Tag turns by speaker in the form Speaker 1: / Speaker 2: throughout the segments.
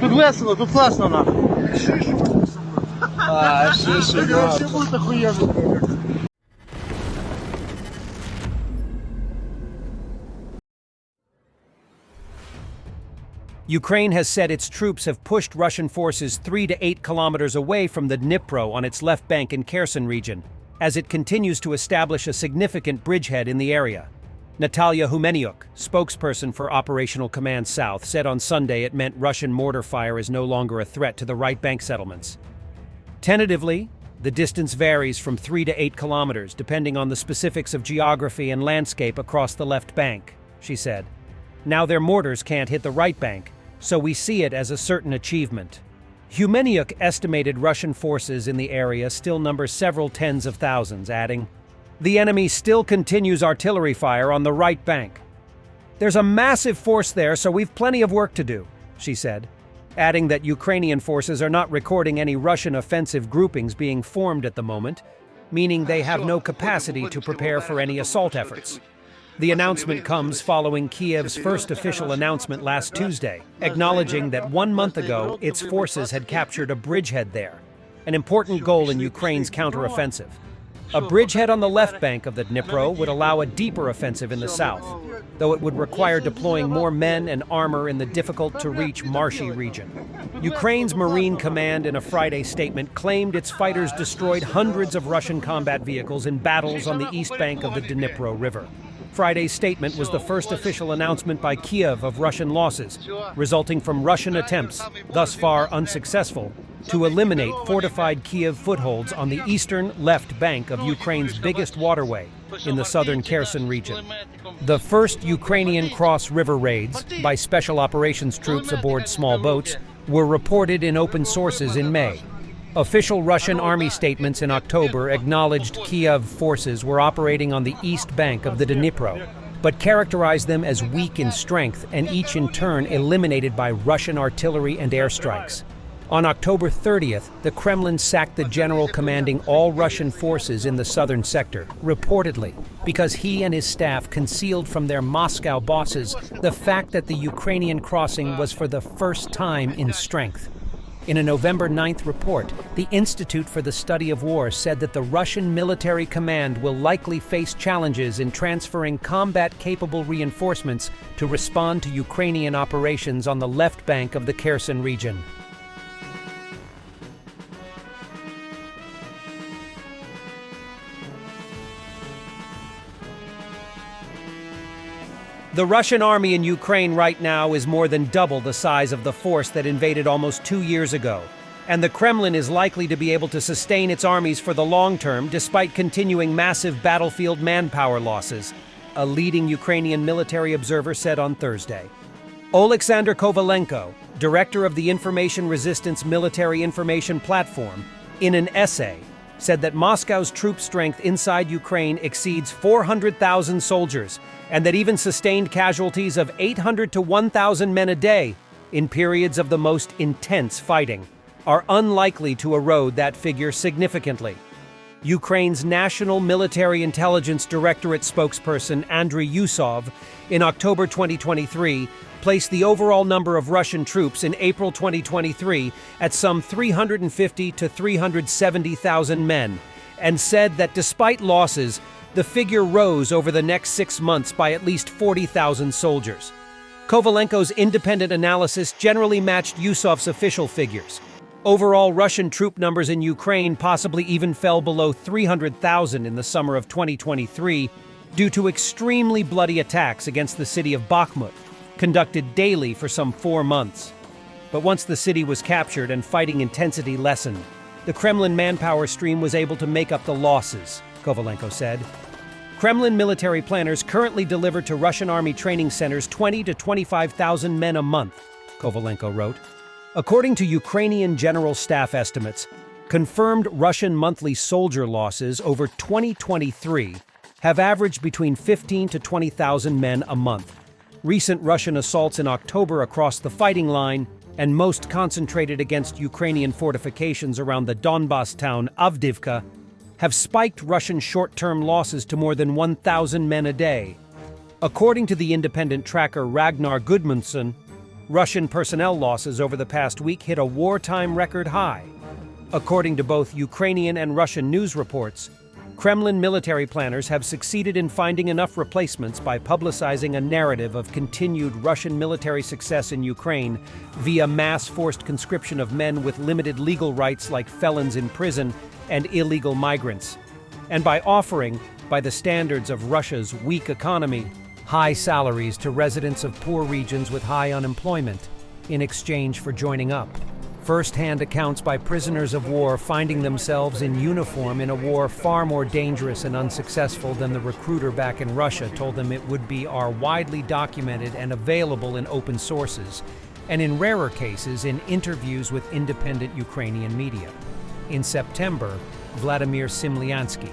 Speaker 1: Тут весело, тут класно нахуй.
Speaker 2: Ukraine has said its troops have pushed Russian forces 3 to 8 kilometers away from the Dnipro on its left bank in Kherson region, as it continues to establish a significant bridgehead in the area. Natalia Humeniuk, spokesperson for Operational Command South, said on Sunday it meant Russian mortar fire is no longer a threat to the right bank settlements. Tentatively, the distance varies from 3 to 8 kilometers, depending on the specifics of geography and landscape across the left bank, she said. Now their mortars can't hit the right bank, so we see it as a certain achievement. Humeniuk estimated Russian forces in the area still number several tens of thousands, adding, "The enemy still continues artillery fire on the right bank. There's a massive force there, so we've plenty of work to do," she said, adding that Ukrainian forces are not recording any Russian offensive groupings being formed at the moment, meaning they have no capacity to prepare for any assault efforts. The announcement comes following Kiev's first official announcement last Tuesday, acknowledging that 1 month ago its forces had captured a bridgehead there, an important goal in Ukraine's counteroffensive. A bridgehead on the left bank of the Dnipro would allow a deeper offensive in the south, though it would require deploying more men and armor in the difficult-to-reach marshy region. Ukraine's Marine Command in a Friday statement claimed its fighters destroyed hundreds of Russian combat vehicles in battles on the east bank of the Dnipro River. Friday's statement was the first official announcement by Kiev of Russian losses, resulting from Russian attempts, thus far unsuccessful, to eliminate fortified Kiev footholds on the eastern left bank of Ukraine's biggest waterway in the southern Kherson region. The first Ukrainian cross-river raids by special operations troops aboard small boats were reported in open sources in May. Official Russian army statements in October acknowledged Kiev forces were operating on the east bank of the Dnipro, but characterized them as weak in strength and each in turn eliminated by Russian artillery and airstrikes. On October 30th, the Kremlin sacked the general commanding all Russian forces in the southern sector, reportedly because he and his staff concealed from their Moscow bosses the fact that the Ukrainian crossing was for the first time in strength. In a November 9th report, the Institute for the Study of War said that the Russian military command will likely face challenges in transferring combat-capable reinforcements to respond to Ukrainian operations on the left bank of the Kherson region. The Russian army in Ukraine right now is more than double the size of the force that invaded almost 2 years ago, and the Kremlin is likely to be able to sustain its armies for the long term despite continuing massive battlefield manpower losses, a leading Ukrainian military observer said on Thursday. Oleksandr Kovalenko, director of the Information Resistance Military Information Platform, in an essay, said that Moscow's troop strength inside Ukraine exceeds 400,000 soldiers, and that even sustained casualties of 800 to 1,000 men a day in periods of the most intense fighting are unlikely to erode that figure significantly. Ukraine's National Military Intelligence Directorate spokesperson Andriy Yusov, in October 2023, placed the overall number of Russian troops in April 2023 at some 350 to 370,000 men, and said that despite losses, the figure rose over the next 6 months by at least 40,000 soldiers. Kovalenko's independent analysis generally matched Yusov's official figures. Overall, Russian troop numbers in Ukraine possibly even fell below 300,000 in the summer of 2023 due to extremely bloody attacks against the city of Bakhmut, conducted daily for some 4 months. But once the city was captured and fighting intensity lessened, the Kremlin manpower stream was able to make up the losses, Kovalenko said. Kremlin military planners currently deliver to Russian army training centers 20 to 25,000 men a month, Kovalenko wrote. According to Ukrainian General Staff estimates, confirmed Russian monthly soldier losses over 2023 have averaged between 15 to 20,000 men a month. Recent Russian assaults in October across the fighting line, and most concentrated against Ukrainian fortifications around the Donbas town Avdiivka, have spiked Russian short-term losses to more than 1,000 men a day. According to the independent tracker Ragnar Gudmundsson, Russian personnel losses over the past week hit a wartime record high. According to both Ukrainian and Russian news reports, Kremlin military planners have succeeded in finding enough replacements by publicizing a narrative of continued Russian military success in Ukraine via mass forced conscription of men with limited legal rights like felons in prison and illegal migrants, and by offering, by the standards of Russia's weak economy, high salaries to residents of poor regions with high unemployment in exchange for joining up. First-hand accounts by prisoners of war finding themselves in uniform in a war far more dangerous and unsuccessful than the recruiter back in Russia told them it would be are widely documented and available in open sources, and in rarer cases in interviews with independent Ukrainian media. In September, Vladimir Simlyansky,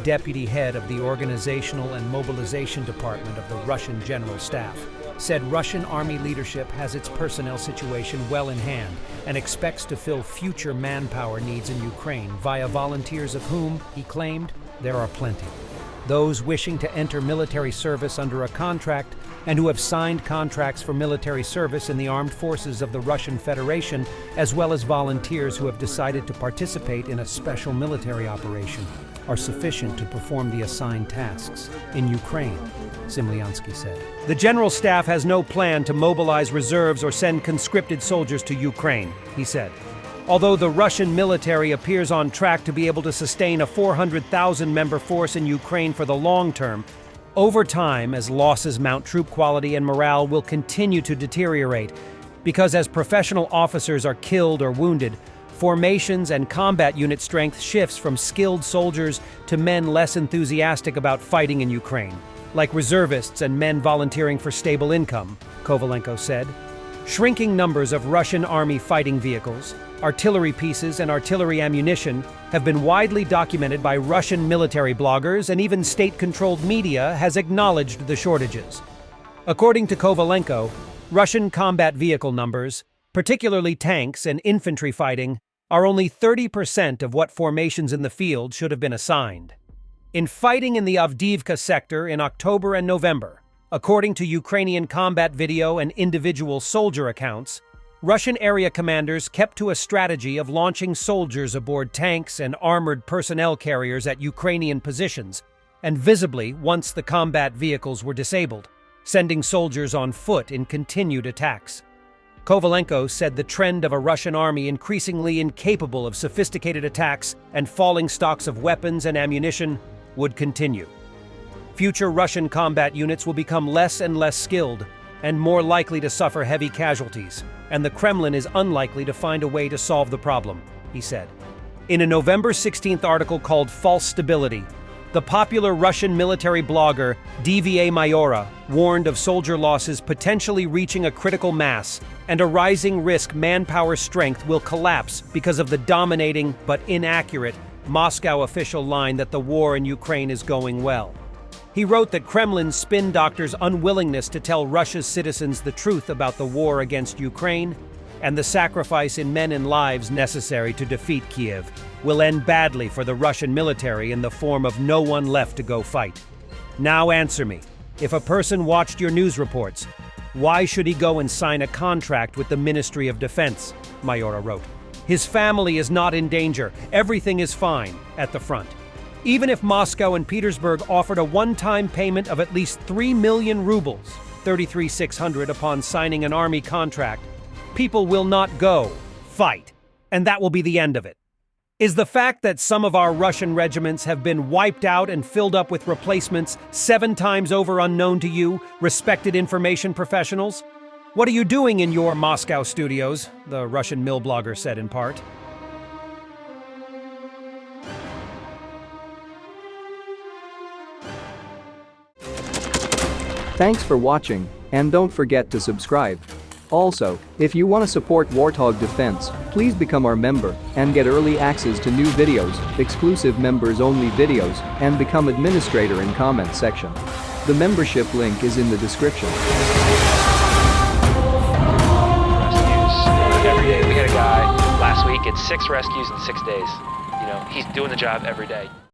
Speaker 2: deputy head of the Organizational and Mobilization Department of the Russian General Staff, said Russian army leadership has its personnel situation well in hand and expects to fill future manpower needs in Ukraine via volunteers of whom, he claimed, there are plenty. Those wishing to enter military service under a contract and who have signed contracts for military service in the armed forces of the Russian Federation, as well as volunteers who have decided to participate in a special military operation, are sufficient to perform the assigned tasks in Ukraine, Simlyansky said. The General Staff has no plan to mobilize reserves or send conscripted soldiers to Ukraine, he said. Although the Russian military appears on track to be able to sustain a 400,000-member force in Ukraine for the long term, over time, as losses mount, troop quality and morale will continue to deteriorate, because as professional officers are killed or wounded, formations and combat unit strength shifts from skilled soldiers to men less enthusiastic about fighting in Ukraine, like reservists and men volunteering for stable income, Kovalenko said. Shrinking numbers of Russian army fighting vehicles, artillery pieces, and artillery ammunition have been widely documented by Russian military bloggers, and even state-controlled media has acknowledged the shortages. According to Kovalenko, Russian combat vehicle numbers, particularly tanks and infantry fighting, are only 30% of what formations in the field should have been assigned. In fighting in the Avdiivka sector in October and November, according to Ukrainian combat video and individual soldier accounts, Russian area commanders kept to a strategy of launching soldiers aboard tanks and armored personnel carriers at Ukrainian positions, and visibly once the combat vehicles were disabled, sending soldiers on foot in continued attacks. Kovalenko said the trend of a Russian army increasingly incapable of sophisticated attacks and falling stocks of weapons and ammunition would continue. Future Russian combat units will become less and less skilled and more likely to suffer heavy casualties, and the Kremlin is unlikely to find a way to solve the problem, he said. In a November 16th article called False Stability, the popular Russian military blogger Dva Mayora warned of soldier losses potentially reaching a critical mass and a rising risk manpower strength will collapse because of the dominating but inaccurate Moscow official line that the war in Ukraine is going well. He wrote that Kremlin's spin doctors' unwillingness to tell Russia's citizens the truth about the war against Ukraine and the sacrifice in men and lives necessary to defeat Kiev will end badly for the Russian military in the form of no one left to go fight. Now answer me. If a person watched your news reports, why should he go and sign a contract with the Ministry of Defense? Mayora wrote. His family is not in danger. Everything is fine at the front. Even if Moscow and Petersburg offered a one-time payment of at least 3 million rubles, 33,600 upon signing an army contract, people will not go fight, and that will be the end of it. Is the fact that some of our Russian regiments have been wiped out and filled up with replacements 7 times over unknown to you, respected information professionals? What are you doing in your Moscow studios? The Russian mill blogger said in part.
Speaker 1: Thanks for watching, and don't forget to subscribe. Also, if you want to support Warthog Defense, please become our member and get early access to new videos, exclusive members-only videos, and become administrator in comment section. The membership link is in the description.
Speaker 3: Rescues every day. We had a guy last week, it's 6 rescues in 6 days. You know, he's doing the job every day.